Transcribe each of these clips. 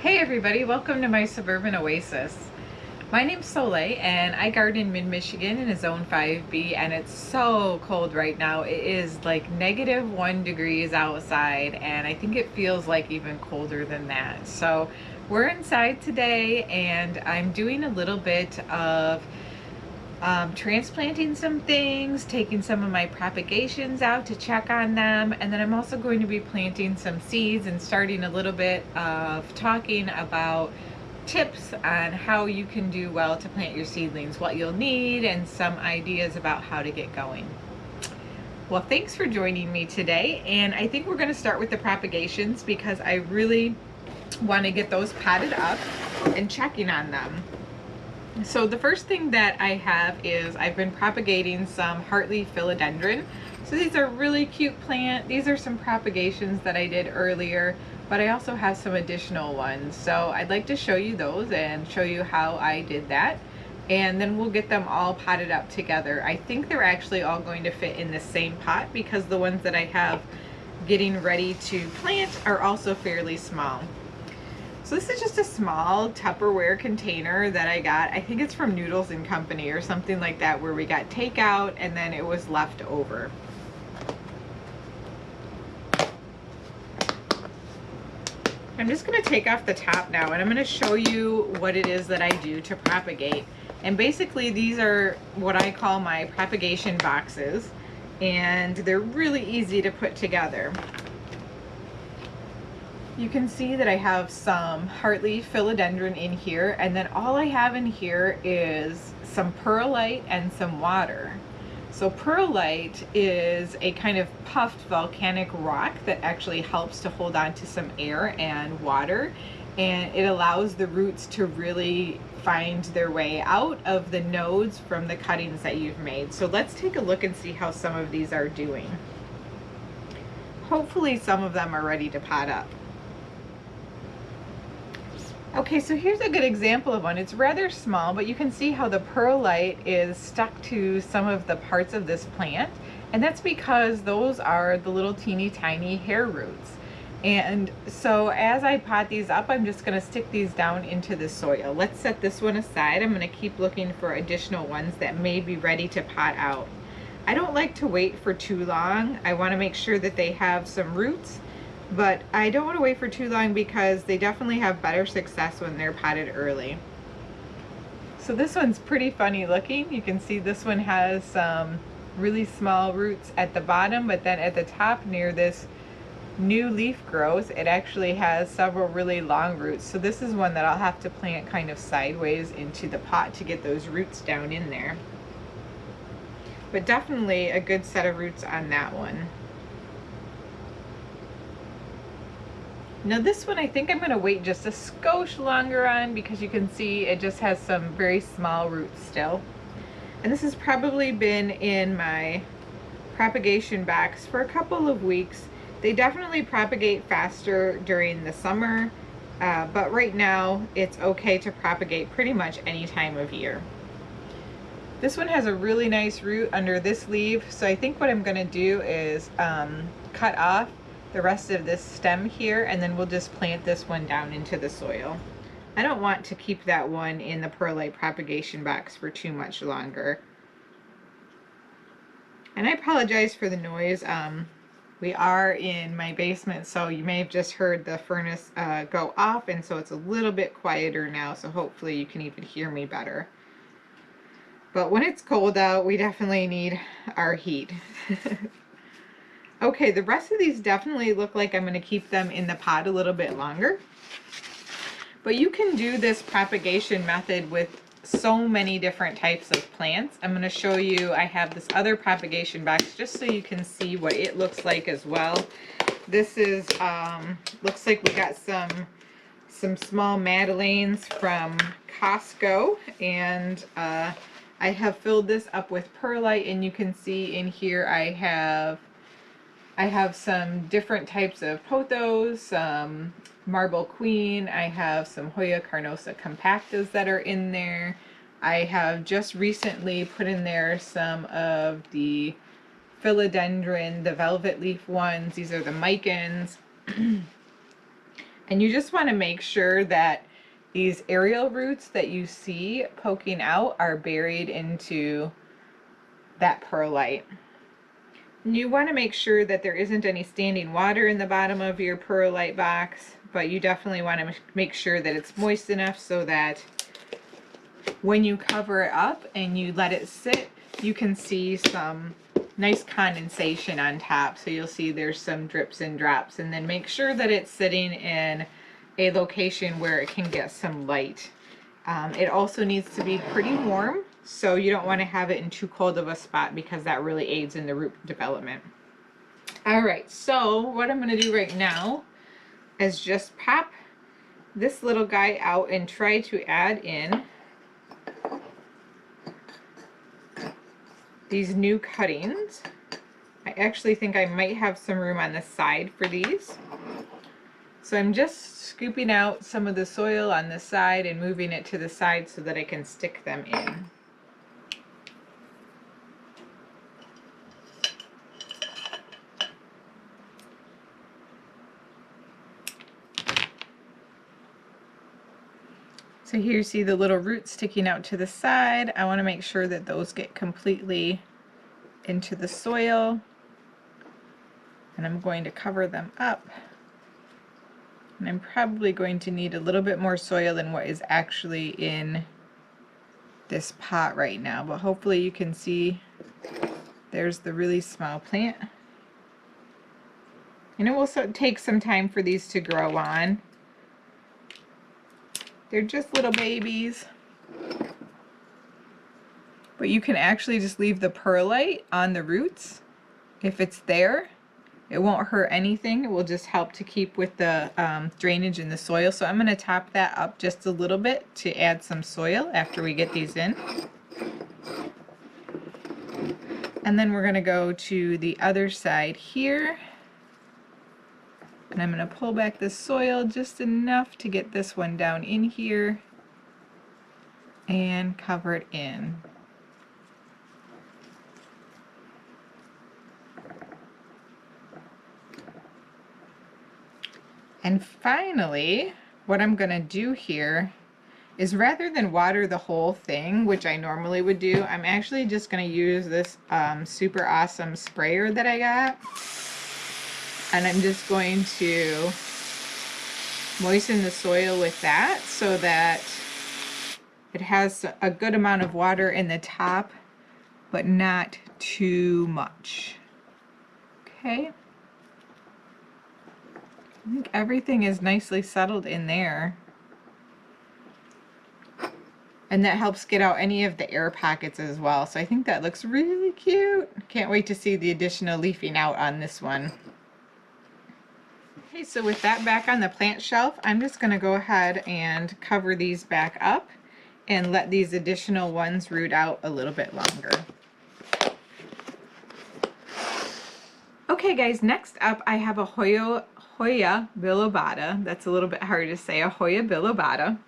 Hey everybody, welcome to my Suburban Oasis. My name's Soleil and I garden in mid-Michigan in a zone 5B, and it's so cold right now. It is like -1 degrees outside, and I think it feels like even colder than that. So we're inside today and I'm doing a little bit of transplanting some things, taking some of my propagations out to check on them, and then I'm also going to be planting some seeds and starting a little bit of talking about tips on how you can do well to plant your seedlings, what you'll need, and some ideas about how to get going. Well, thanks for joining me today, and I think we're going to start with the propagations because I really want to get those potted up and checking on them. So the first thing that I have is I've been propagating some heartleaf philodendron. So these are really cute plant. These are some propagations that I did earlier, but I also have some additional ones. So I'd like to show you those and show you how I did that. And then we'll get them all potted up together. I think they're actually all going to fit in the same pot because the ones that I have getting ready to plant are also fairly small. So this is just a small Tupperware container that I got. I think it's from Noodles and Company or something like that, where we got takeout and then it was left over. I'm just going to take off the top now and I'm going to show you what it is that I do to propagate. And basically these are what I call my propagation boxes, and they're really easy to put together. You can see that I have some heartleaf philodendron in here, and then all I have in here is some perlite and some water. So perlite is a kind of puffed volcanic rock that actually helps to hold on to some air and water, and it allows the roots to really find their way out of the nodes from the cuttings that you've made. So let's take a look and see how some of these are doing. Hopefully some of them are ready to pot up. Okay, so here's a good example of one. It's rather small, but you can see how the perlite is stuck to some of the parts of this plant, and that's because those are the little teeny tiny hair roots. And so as I pot these up, I'm just going to stick these down into the soil. Let's set this one aside. I'm going to keep looking for additional ones that may be ready to pot out. I don't like to wait for too long. I want to make sure that they have some roots, but I don't want to wait for too long because they definitely have better success when they're potted early. So this one's pretty funny looking. You can see this one has some really small roots at the bottom, but then at the top near this new leaf growth, it actually has several really long roots. So this is one that I'll have to plant kind of sideways into the pot to get those roots down in there. But definitely a good set of roots on that one. Now this one I think I'm going to wait just a skosh longer on because you can see it just has some very small roots still. And this has probably been in my propagation box for a couple of weeks. They definitely propagate faster during the summer, but right now it's okay to propagate pretty much any time of year. This one has a really nice root under this leaf, so I think what I'm going to do is cut off the rest of this stem here, and then we'll just plant this one down into the soil. I don't want to keep that one in the perlite propagation box for too much longer. And I apologize for the noise. We are in my basement, so you may have just heard the furnace go off, and so it's a little bit quieter now, so hopefully you can even hear me better. But when it's cold out, we definitely need our heat. Okay, the rest of these definitely look like I'm going to keep them in the pot a little bit longer. But you can do this propagation method with so many different types of plants. I'm going to show you, I have this other propagation box just so you can see what it looks like as well. This is, looks like we got some small Madeleines from Costco, and I have filled this up with perlite, and you can see in here I have some different types of pothos, some marble queen, I have some Hoya carnosa compactas that are in there. I have just recently put in there some of the philodendron, the velvet leaf ones. These are the micans. And you just want to make sure that these aerial roots that you see poking out are buried into that perlite. And you want to make sure that there isn't any standing water in the bottom of your perlite box, but you definitely want to make sure that it's moist enough so that when you cover it up and you let it sit, you can see some nice condensation on top. So you'll see there's some drips and drops, and then make sure that it's sitting in a location where it can get some light. It also needs to be pretty warm, so you don't want to have it in too cold of a spot because that really aids in the root development. Alright, so what I'm going to do right now is just pop this little guy out and try to add in these new cuttings. I actually think I might have some room on the side for these. So I'm just scooping out some of the soil on the side and moving it to the side so that I can stick them in. So here you see the little roots sticking out to the side. I want to make sure that those get completely into the soil. And I'm going to cover them up. And I'm probably going to need a little bit more soil than what is actually in this pot right now. But hopefully you can see there's the really small plant. And it will take some time for these to grow on. They're just little babies. But you can actually just leave the perlite on the roots if it's there. It won't hurt anything. It will just help to keep with the drainage in the soil. So I'm going to top that up just a little bit to add some soil after we get these in. And then we're going to go to the other side here. And I'm going to pull back the soil just enough to get this one down in here and cover it in. And finally, what I'm going to do here is, rather than water the whole thing, which I normally would do, I'm actually just going to use this super awesome sprayer that I got. And I'm just going to moisten the soil with that so that it has a good amount of water in the top, but not too much. Okay. I think everything is nicely settled in there. And that helps get out any of the air pockets as well. So I think that looks really cute. Can't wait to see the additional leafing out on this one. Okay, so with that back on the plant shelf, I'm just going to go ahead and cover these back up and let these additional ones root out a little bit longer. Okay guys, next up I have a hoya bilobata. That's a little bit hard to say, a hoya bilobata.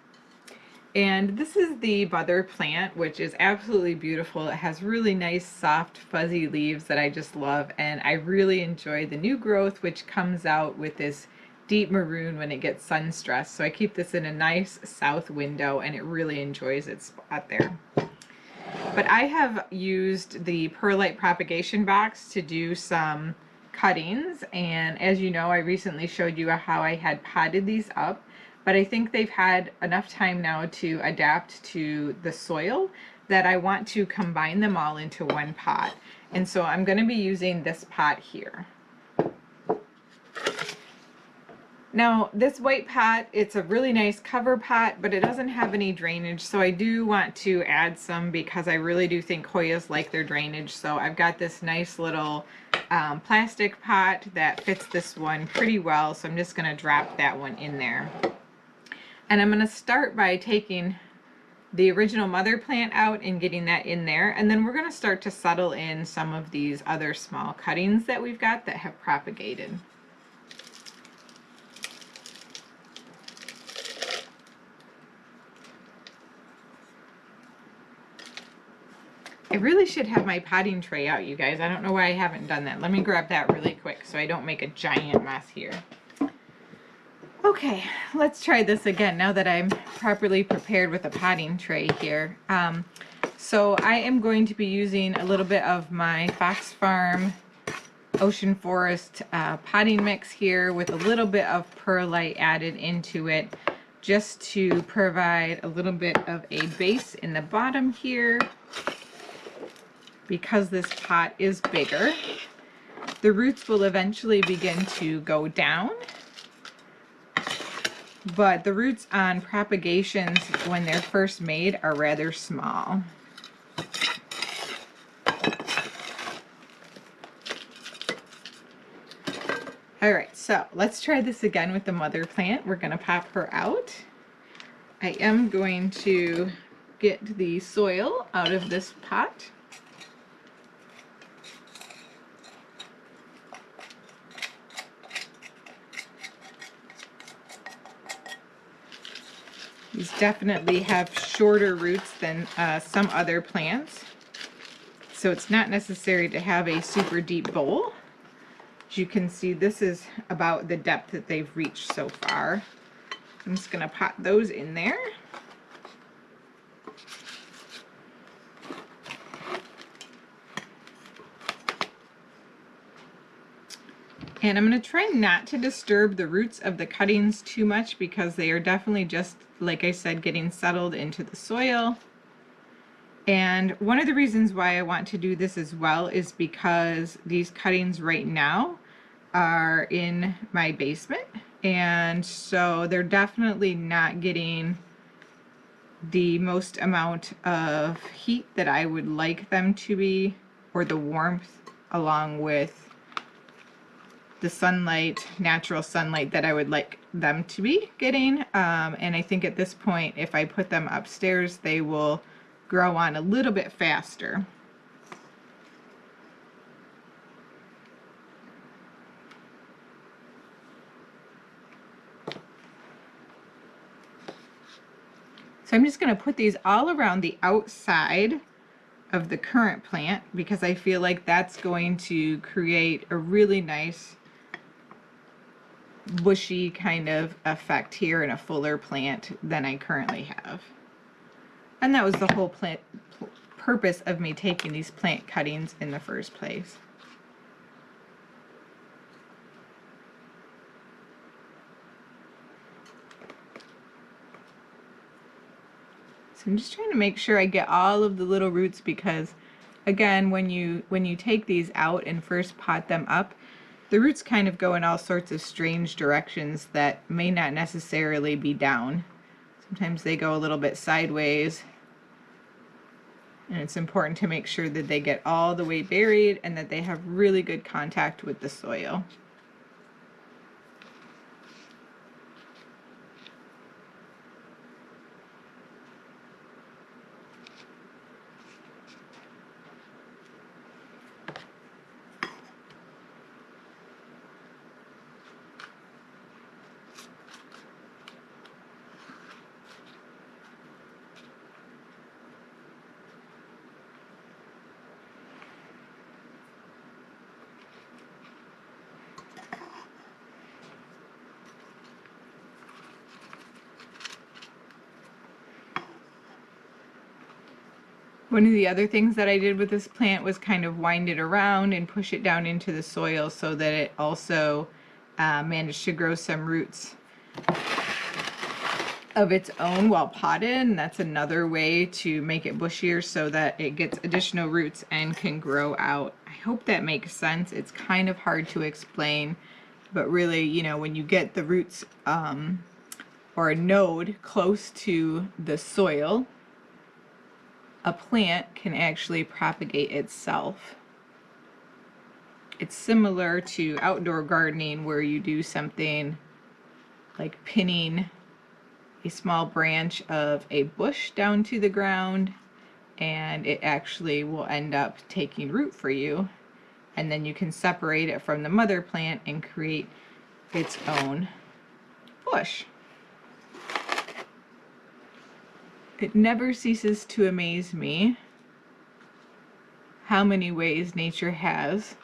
And this is the mother plant, which is absolutely beautiful. It has really nice, soft, fuzzy leaves that I just love, and I really enjoy the new growth, which comes out with this deep maroon when it gets sun stressed. So I keep this in a nice south window, and it really enjoys its spot there. But I have used the perlite propagation box to do some cuttings, and as you know, I recently showed you how I had potted these up. But I think they've had enough time now to adapt to the soil that I want to combine them all into one pot. And so I'm going to be using this pot here. Now this white pot, it's a really nice cover pot, but it doesn't have any drainage, so I do want to add some because I really do think Hoyas like their drainage. So I've got this nice little plastic pot that fits this one pretty well, so I'm just going to drop that one in there. And I'm going to start by taking the original mother plant out and getting that in there. And then we're going to start to settle in some of these other small cuttings that we've got that have propagated. I really should have my potting tray out, you guys. I don't know why I haven't done that. Let me grab that really quick so I don't make a giant mess here. Okay, let's try this again now that I'm properly prepared with a potting tray here. So I am going to be using a little bit of my Fox Farm Ocean Forest potting mix here with a little bit of perlite added into it, just to provide a little bit of a base in the bottom here. Because this pot is bigger, the roots will eventually begin to go down, but the roots on Propagations when they're first made are rather small. Alright, so let's try this again with the mother plant. We're going to pop her out. I am going to get the soil out of this pot. These definitely have shorter roots than some other plants, so it's not necessary to have a super deep bowl. As you can see, this is about the depth that they've reached so far. I'm just going to pot those in there. And I'm going to try not to disturb the roots of the cuttings too much because they are definitely just, like I said, getting settled into the soil. And one of the reasons why I want to do this as well is because these cuttings right now are in my basement, and so they're definitely not getting the most amount of heat that I would like them to be, or the warmth, along with the sunlight, natural sunlight that I would like them to be getting. And I think at this point, if I put them upstairs, they will grow on a little bit faster. So I'm just going to put these all around the outside of the current plant because I feel like that's going to create a really nice bushy kind of effect here in a fuller plant than I currently have. And that was the whole purpose of me taking these plant cuttings in the first place. So I'm just trying to make sure I get all of the little roots because, again, when you take these out and first pot them up, the roots kind of go in all sorts of strange directions that may not necessarily be down. Sometimes they go a little bit sideways, and it's important to make sure that they get all the way buried and that they have really good contact with the soil. One of the other things that I did with this plant was kind of wind it around and push it down into the soil so that it also managed to grow some roots of its own while potted, and that's another way to make it bushier so that it gets additional roots and can grow out. I hope that makes sense. It's kind of hard to explain, but really, you know, when you get the roots or a node close to the soil, a plant can actually propagate itself. It's similar to outdoor gardening where you do something like pinning a small branch of a bush down to the ground, and it actually will end up taking root for you, and then you can separate it from the mother plant and create its own bush. It never ceases to amaze me how many ways nature has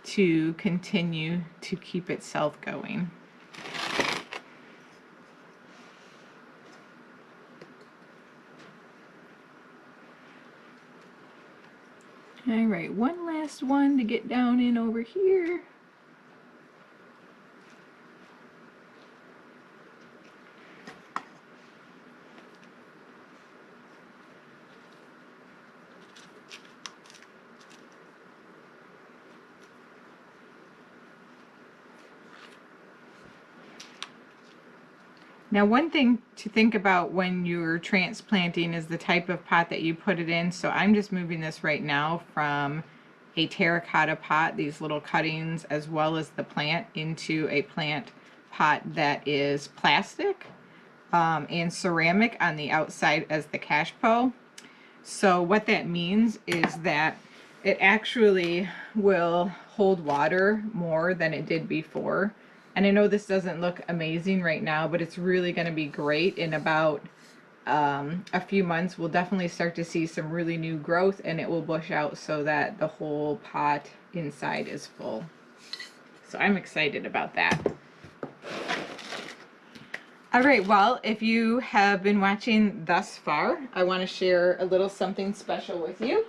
to continue to keep itself going. All right, one last one to get down in over here. Now, one thing to think about when you're transplanting is the type of pot that you put it in. So I'm just moving this right now from a terracotta pot, these little cuttings, as well as the plant, into a plant pot that is plastic and ceramic on the outside as the cashpo. So what that means is that it actually will hold water more than it did before. And I know this doesn't look amazing right now, but it's really going to be great in about a few months. We'll definitely start to see some really new growth, and it will bush out so that the whole pot inside is full. So I'm excited about that. All right, well, if you have been watching thus far, I want to share a little something special with you.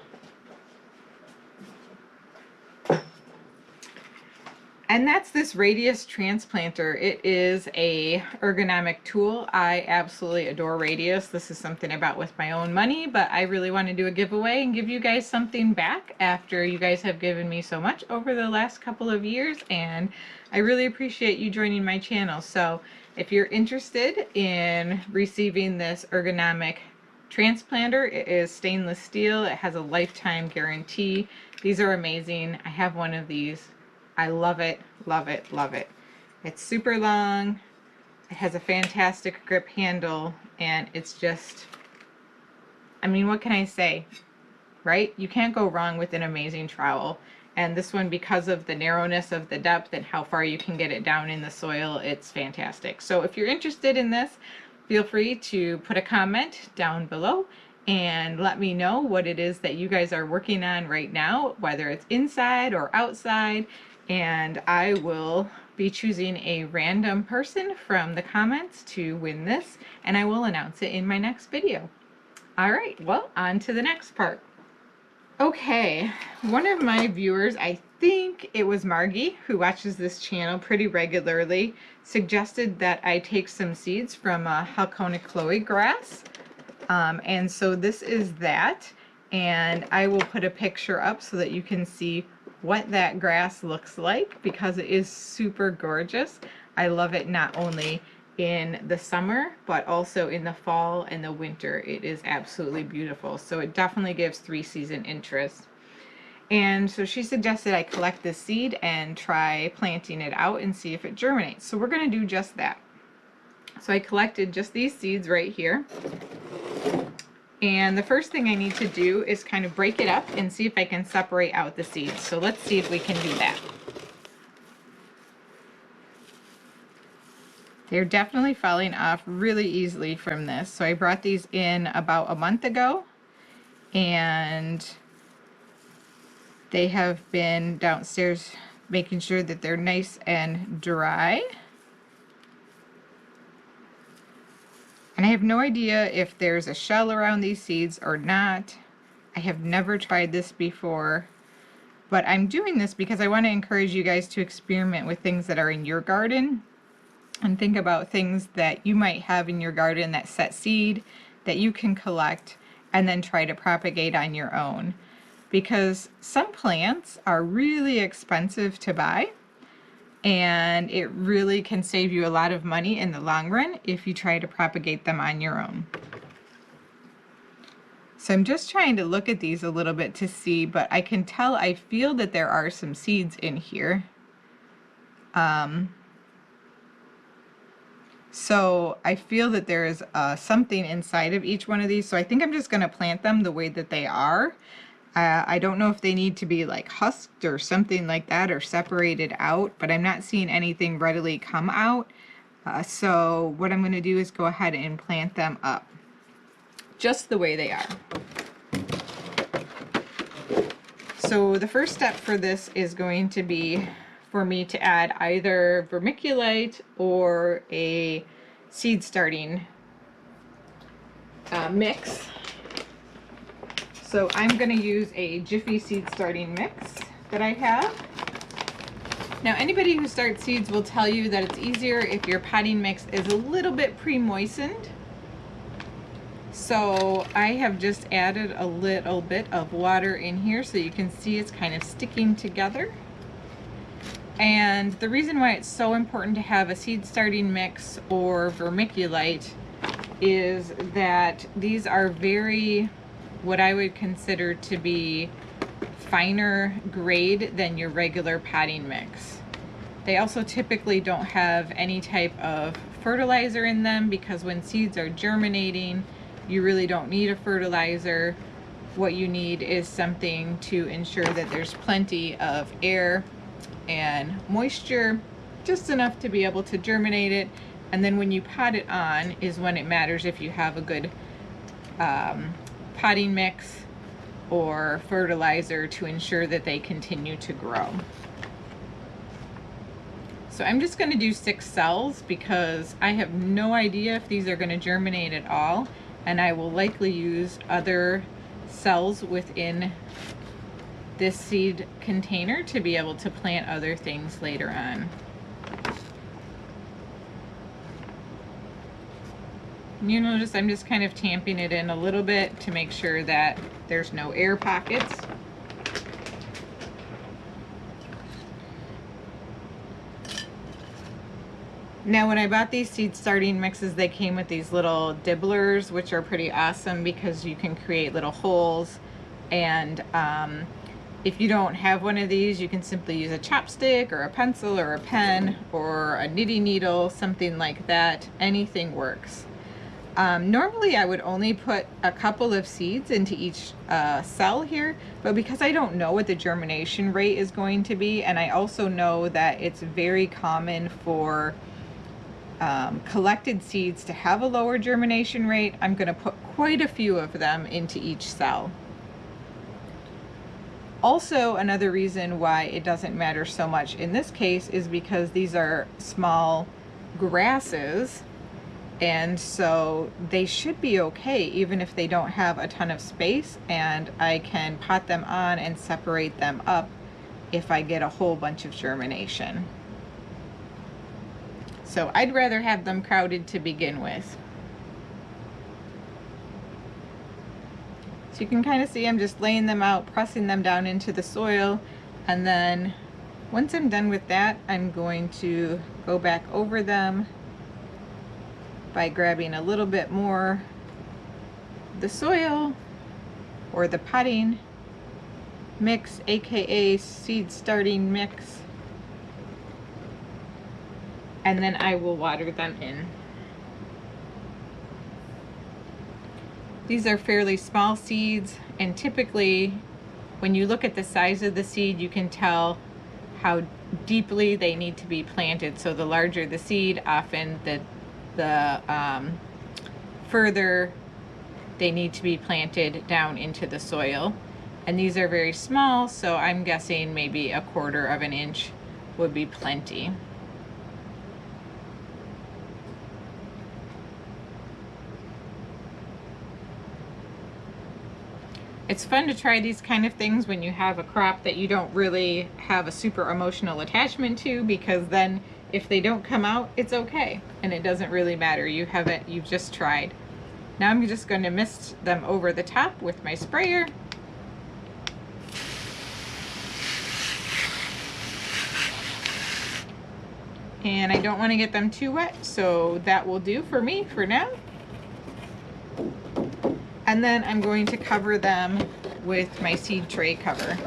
And that's this radius transplanter. It is a ergonomic tool. I absolutely adore radius. This is something I bought with my own money, but I really want to do a giveaway and give you guys something back after you guys have given me so much over the last couple of years, and I really appreciate you joining my channel. So if you're interested in receiving this ergonomic transplanter, it is stainless steel. It has a lifetime guarantee. These are amazing. I have one of these. I love it, love it, love it. It's super long, it has a fantastic grip handle, and it's just, I mean, what can I say, right? You can't go wrong with an amazing trowel. And this one, because of the narrowness of the depth and how far you can get it down in the soil, it's fantastic. So if you're interested in this, feel free to put a comment down below and let me know what it is that you guys are working on right now, whether it's inside or outside. And I will be choosing a random person from the comments to win this, and I will announce it in my next video. All right, well, on to the next part. Okay, one of my viewers, I think it was Margie, who watches this channel pretty regularly, suggested that I take some seeds from Hakonechloa grass. And so this is that, and I will put a picture up so that you can see what that grass looks like, because it is super gorgeous. I love it not only in the summer but also in the fall and the winter. It is absolutely beautiful. So it definitely gives 3-season interest. And so she suggested I collect this seed and try planting it out and see if it germinates. So we're going to do just that. So I collected just these seeds right here. And the first thing I need to do is kind of break it up and see if I can separate out the seeds. So let's see if we can do that. They're definitely falling off really easily from this. So I brought these in about a month ago, and they have been downstairs making sure that they're nice and dry. And I have no idea if there's a shell around these seeds or not. I have never tried this before, but I'm doing this because I want to encourage you guys to experiment with things that are in your garden and think about things that you might have in your garden that set seed that you can collect and then try to propagate on your own. Because some plants are really expensive to buy, and it really can save you a lot of money in the long run if you try to propagate them on your own. So I'm just trying to look at these a little bit to see, but I can tell, I feel that there are some seeds in here. So I feel that there is something inside of each one of these, so I think I'm just going to plant them the way that they are. I don't know if they need to be like husked or something like that, or separated out, but I'm not seeing anything readily come out. So what I'm going to do is go ahead and plant them up just the way they are. So the first step for this is going to be for me to add either vermiculite or a seed starting mix. So I'm going to use a Jiffy seed starting mix that I have. Now anybody who starts seeds will tell you that it's easier if your potting mix is a little bit pre-moistened. So I have just added a little bit of water in here so you can see it's kind of sticking together. And the reason why it's so important to have a seed starting mix or vermiculite is that these are very, what I would consider to be finer grade than your regular potting mix. They also typically don't have any type of fertilizer in them because when seeds are germinating, you really don't need a fertilizer. What you need is something to ensure that there's plenty of air and moisture, just enough to be able to germinate it. And then when you pot it on is when it matters if you have a good potting mix or fertilizer to ensure that they continue to grow. So I'm just going to do 6 cells because I have no idea if these are going to germinate at all, and I will likely use other cells within this seed container to be able to plant other things later on. You notice I'm just kind of tamping it in a little bit to make sure that there's no air pockets. Now when I bought these seed starting mixes, they came with these little dibblers, which are pretty awesome because you can create little holes. And if you don't have one of these, you can simply use a chopstick or a pencil or a pen or a knitting needle, something like that. Anything works. Normally I would only put a couple of seeds into each cell here, but because I don't know what the germination rate is going to be, and I also know that it's very common for collected seeds to have a lower germination rate, I'm going to put quite a few of them into each cell. Also, another reason why it doesn't matter so much in this case is because these are small grasses, and so they should be okay even if they don't have a ton of space, and I can pot them on and separate them up if I get a whole bunch of germination. So I'd rather have them crowded to begin with. So you can kind of see I'm just laying them out, pressing them down into the soil, and then once I'm done with that, I'm going to go back over them by grabbing a little bit more of the soil or the potting mix, aka seed starting mix, and then I will water them in. These are fairly small seeds, and typically when you look at the size of the seed, you can tell how deeply they need to be planted. So the larger the seed, often the further they need to be planted down into the soil. And these are very small, so I'm guessing maybe 1/4 of an inch would be plenty. It's fun to try these kind of things when you have a crop that you don't really have a super emotional attachment to, because then if they don't come out, it's okay and it doesn't really matter. You've just tried. Now I'm just going to mist them over the top with my sprayer. And I don't want to get them too wet, so that will do for me for now. And then I'm going to cover them with my seed tray cover.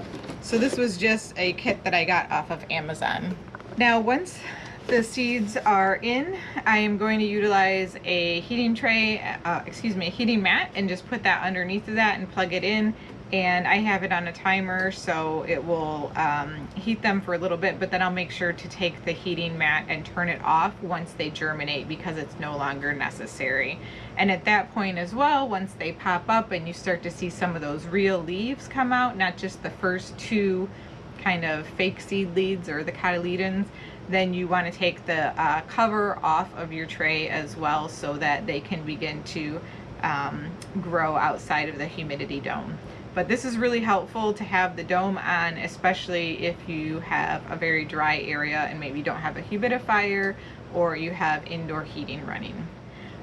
So this was just a kit that I got off of Amazon. Now once the seeds are in, I am going to utilize a heating tray, a heating mat, and just put that underneath of that and plug it in. And I have it on a timer, so it will heat them for a little bit, but then I'll make sure to take the heating mat and turn it off once they germinate, because it's no longer necessary. And at that point as well, once they pop up and you start to see some of those real leaves come out, not just the first 2 kind of fake seed leads or the cotyledons, then you want to take the cover off of your tray as well, so that they can begin to grow outside of the humidity dome. But this is really helpful to have the dome on, especially if you have a very dry area and maybe you don't have a humidifier or you have indoor heating running.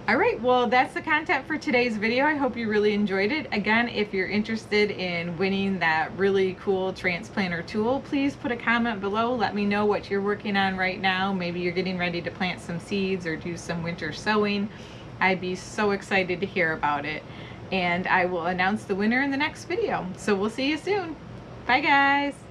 All right, well, that's the content for today's video. I hope you really enjoyed it. Again, if you're interested in winning that really cool transplanter tool, please put a comment below. Let me know what you're working on right now. Maybe you're getting ready to plant some seeds or do some winter sowing. I'd be so excited to hear about it. And I will announce the winner in the next video. So we'll see you soon. Bye, guys.